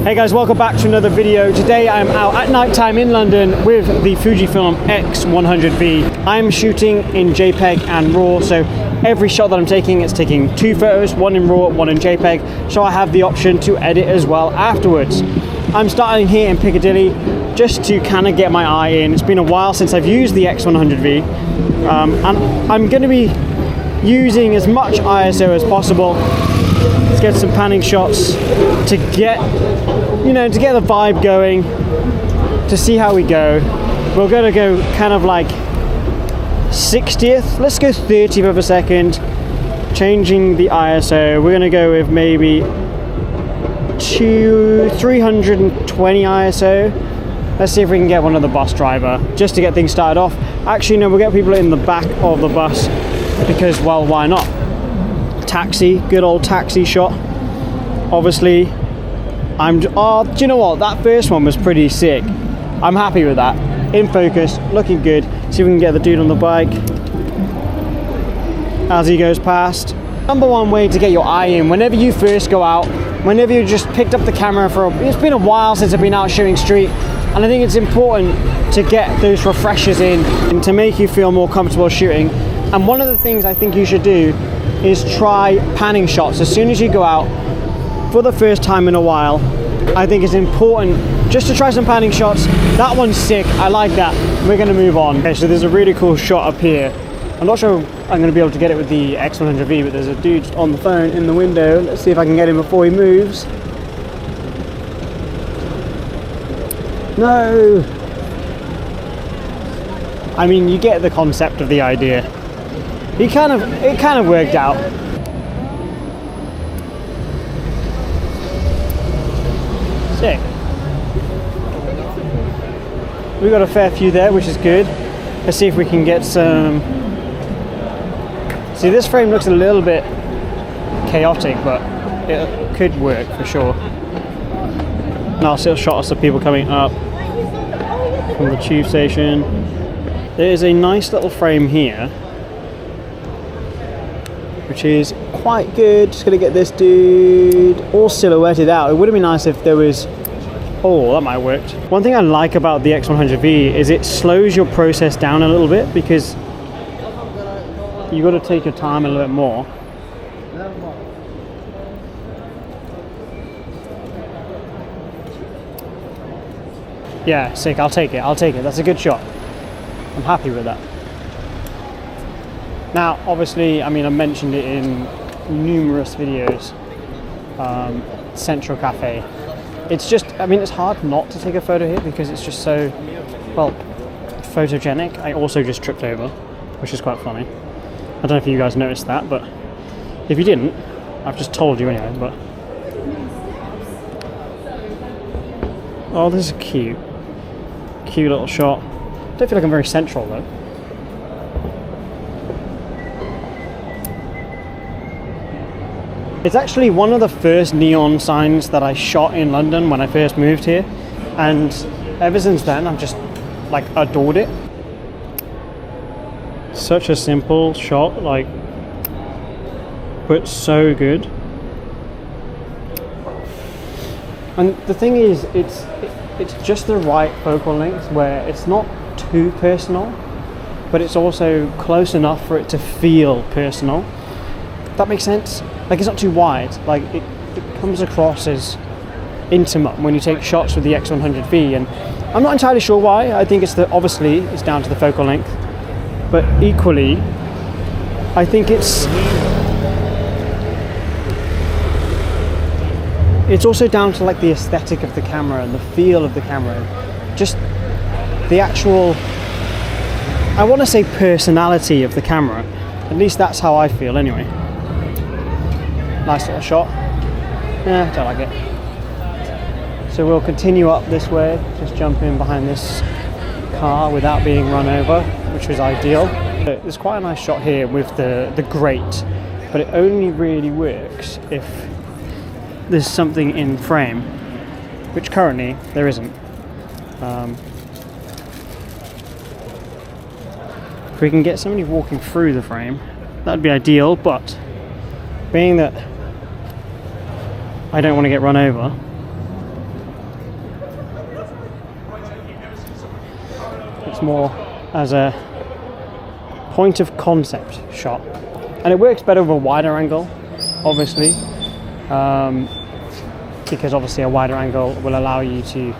Hey guys, welcome back to another video. Today I'm out at night time in London with the Fujifilm X100V. I'm shooting in JPEG and RAW, so every shot that I'm taking, it's taking 2 photos, one in RAW, one in JPEG, so I have the option to edit as well afterwards. I'm starting here in Piccadilly just to kind of get my eye in. It's been a while since I've used the X100V, and I'm going to be using as much ISO as possible. Let's get some panning shots to get, to get the vibe going, to see how we go. We're going to go kind of like 60th, let's go 30th of a second, changing the ISO. We're going to go with maybe 320 ISO. Let's see if we can get one of the bus driver, just to get things started off. Actually, no, we'll get people in the back of the bus, because, well, why not? Taxi, good old taxi shot. Obviously, do you know what? That first one was pretty sick. I'm happy with that. In focus, looking good. See if we can get the dude on the bike as he goes past. Number one way to get your eye in, whenever you first go out, whenever you just picked up the camera it's been a while since I've been out shooting street, and I think it's important to get those refreshers in and to make you feel more comfortable shooting. And one of the things I think you should do is try panning shots as soon as you go out for the first time in a while. I think it's important just to try some panning shots. That one's sick, I like that. We're gonna move on. Okay, so there's a really cool shot up here. I'm not sure I'm gonna be able to get it with the X100V, but there's a dude on the phone in the window. Let's see if I can get him before he moves. No! I mean, you get the concept of the idea. It kind of worked out. Sick. We got a fair few there, which is good. Let's see if we can get some. See, this frame looks a little bit chaotic, but it could work for sure. Nice little shot of people coming up from the tube station. There is a nice little frame here, which is quite good. Just gonna get this dude all silhouetted out. It would have been nice if there was, oh, that might have worked. One thing I like about the X100V is it slows your process down a little bit, because you got to take your time a little bit more. Yeah, sick, I'll take it, that's a good shot. I'm happy with that. Now, obviously, I mean, I mentioned it in numerous videos, Central Cafe. It's just, I mean, it's hard not to take a photo here because it's just so, well, photogenic. I also just tripped over, which is quite funny. I don't know if you guys noticed that, but if you didn't, I've just told you anyway, but. Oh, this is cute. Cute little shot. Don't feel like I'm very central though. It's actually one of the first neon signs that I shot in London when I first moved here, and ever since then I've just like adored it. Such a simple shot, like, but so good. And the thing is, it's just the right focal length where it's not too personal, but it's also close enough for it to feel personal. That makes sense? Like, it's not too wide. Like, it comes across as intimate when you take shots with the X100V, and I'm not entirely sure why. I think obviously it's down to the focal length, but equally, I think it's also down to like the aesthetic of the camera and the feel of the camera. Just the actual, I want to say personality of the camera. At least that's how I feel anyway. Nice little shot. Yeah, don't like it. So we'll continue up this way, just jump in behind this car without being run over, which was ideal. There's quite a nice shot here with the grate, but it only really works if there's something in frame, which currently there isn't. If we can get somebody walking through the frame, that'd be ideal, but being that I don't want to get run over, It's more as a point of concept shot, and it works better with a wider angle, obviously, because obviously a wider angle will allow you to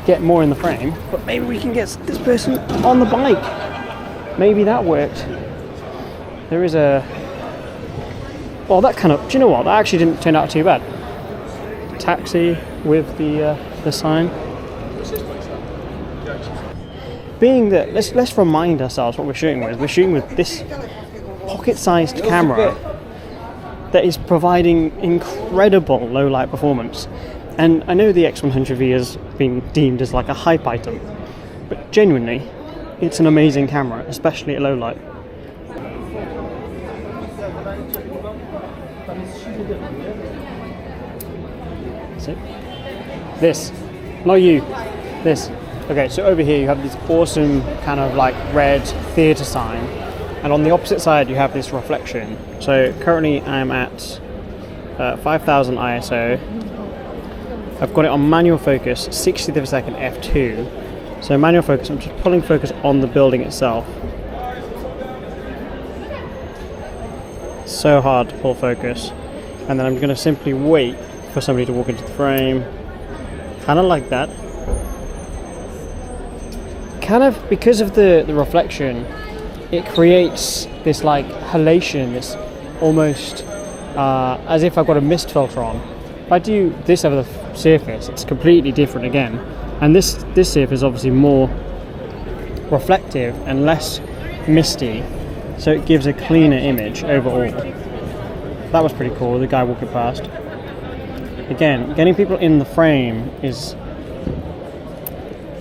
get more in the frame. But maybe we can get this person on the bike. Maybe that worked. There is a, well, that kind of, do you know what, that actually didn't turn out too bad. Taxi with the sign. Being that, let's remind ourselves what we're shooting with. We're shooting with this pocket-sized camera that is providing incredible low light performance. And I know the X100V has been deemed as like a hype item, but genuinely, it's an amazing camera, especially at low light. So, this, not you, this. Okay, so over here you have this awesome kind of like red theatre sign, and on the opposite side you have this reflection. So currently I'm at 5000 ISO. I've got it on manual focus, 60th of a second f2. So manual focus, I'm just pulling focus on the building itself. So hard to pull focus. And then I'm going to simply wait for somebody to walk into the frame. Kind of like that. Kind of, because of the reflection, it creates this like halation, this almost as if I've got a mist filter on. If I do this over the surface, it's completely different again. And this surface is obviously more reflective and less misty, so it gives a cleaner image overall. That was pretty cool, the guy walking past. Again, getting people in the frame is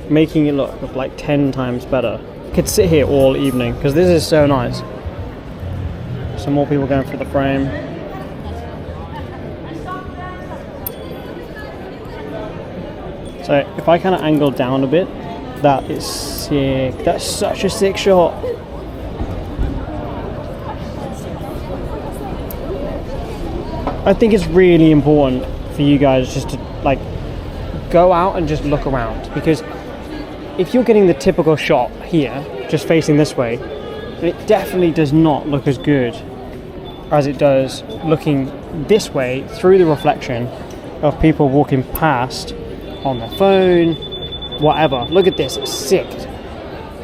making it look like 10 times better. I could sit here all evening because this is so nice. Some more people going through the frame. So if I kind of angle down a bit, that is sick. That's such a sick shot. I think it's really important for you guys just to like go out and just look around, because if you're getting the typical shot here, just facing this way, it definitely does not look as good as it does looking this way through the reflection of people walking past on their phone, whatever. Look at this, it's sick.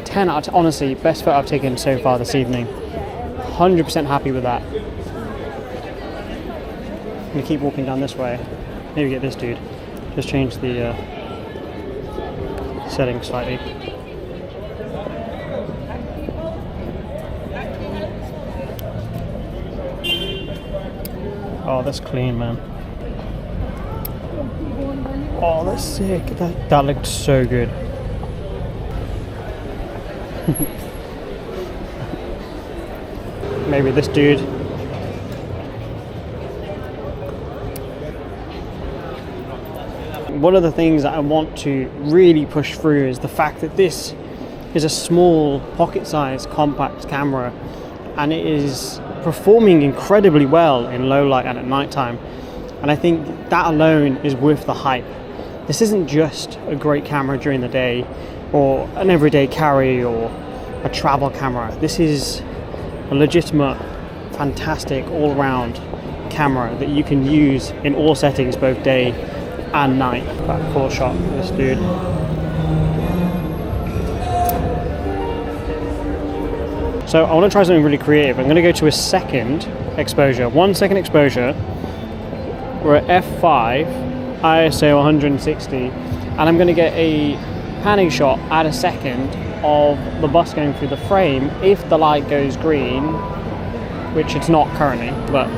10 out of 10, honestly, best photo I've taken so far this evening. 100% happy with that. I'm gonna keep walking down this way. Maybe get this dude. Just change the settings slightly. Oh, that's clean, man. Oh, that's sick. That looked so good. Maybe this dude. One of the things that I want to really push through is the fact that this is a small pocket-sized compact camera, and it is performing incredibly well in low light and at night time. And I think that alone is worth the hype. This isn't just a great camera during the day or an everyday carry or a travel camera. This is a legitimate, fantastic all-round camera that you can use in all settings, both day and night. That cool shot of this dude. So I want to try something really creative. I'm going to go to a second exposure, 1 second exposure. We're at f5, ISO 160, and I'm going to get a panning shot at a second of the bus going through the frame if the light goes green, which it's not currently, but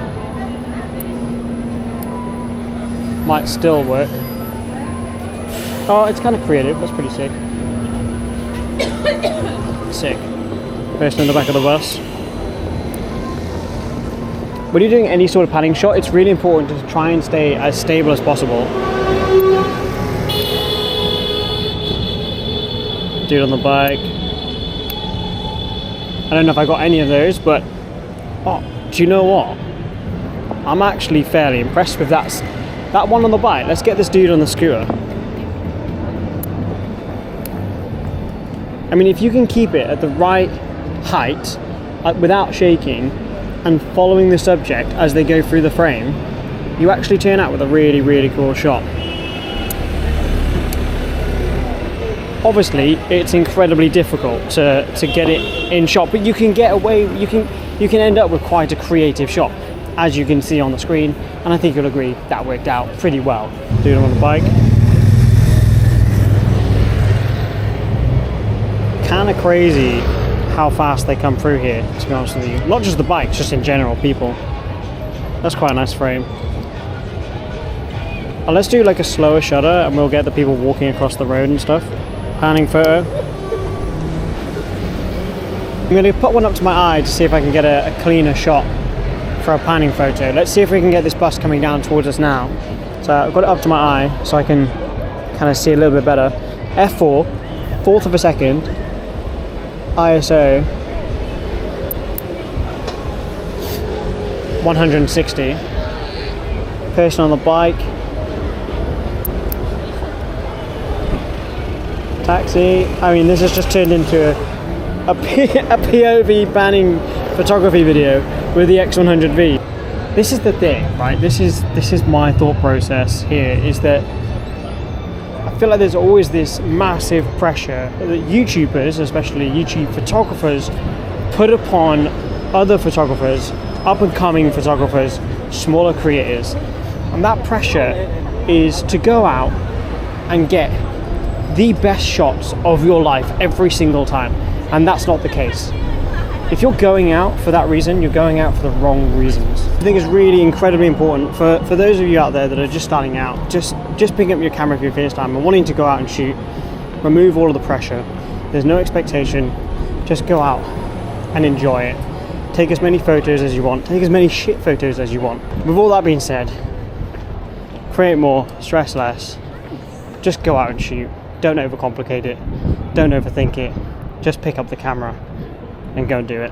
might still work. Oh, it's kind of creative. That's pretty sick. Sick. Person in the back of the bus. When you're doing any sort of panning shot, it's really important to try and stay as stable as possible. Dude on the bike. I don't know if I got any of those, but oh, do you know what? I'm actually fairly impressed with that one on the bike. Let's get this dude on the scooter. I mean, if you can keep it at the right height without shaking and following the subject as they go through the frame, you actually turn out with a really, really cool shot. Obviously, it's incredibly difficult to get it in shot, but you can get away, you can end up with quite a creative shot, as you can see on the screen, and I think you'll agree that worked out pretty well. Doing it on the bike. Kind of crazy how fast they come through here, to be honest with you. Not just the bikes, just in general, people. That's quite a nice frame. Let's do like a slower shutter and we'll get the people walking across the road and stuff. Panning photo. I'm going to put one up to my eye to see if I can get a cleaner shot for a panning photo. Let's see if we can get this bus coming down towards us now. So I've got it up to my eye so I can kind of see a little bit better. F4, fourth of a second, ISO 160. Person on the bike. Taxi. I mean, this has just turned into a POV panning photography video with the X100V. This is the thing, right? This is my thought process here, is that I feel like there's always this massive pressure that YouTubers, especially YouTube photographers, put upon other photographers, up and coming photographers, smaller creators. And that pressure is to go out and get the best shots of your life every single time, and that's not the case. If you're going out for that reason, you're going out for the wrong reasons. I think it's really incredibly important for those of you out there that are just starting out, just picking up your camera for your first time and wanting to go out and shoot. Remove all of the pressure. There's no expectation. Just go out and enjoy it. Take as many photos as you want. Take as many shit photos as you want. With all that being said, create more, stress less. Just go out and shoot. Don't overcomplicate it. Don't overthink it. Just pick up the camera and go and do it.